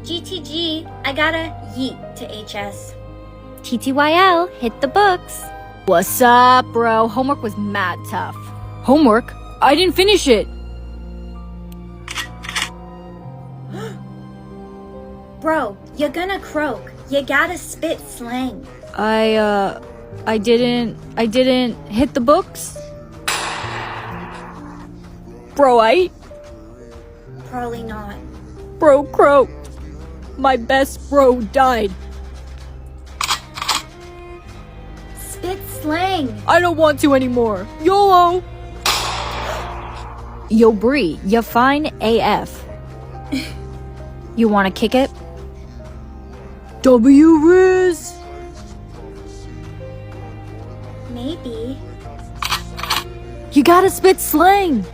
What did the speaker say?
GTG, I gotta yeet to HS. TTYL, hit the books. What's up, bro? Homework was mad tough. Homework? I didn't finish it. Bro, you're gonna croak. You gotta spit slang. I didn't hit the books. Bro, Probably not. Bro croaked. My best bro died. Spit slang. I don't want to anymore. YOLO! Yo, Bree, you fine AF. You wanna kick it? W Riz! Maybe. You gotta spit slang!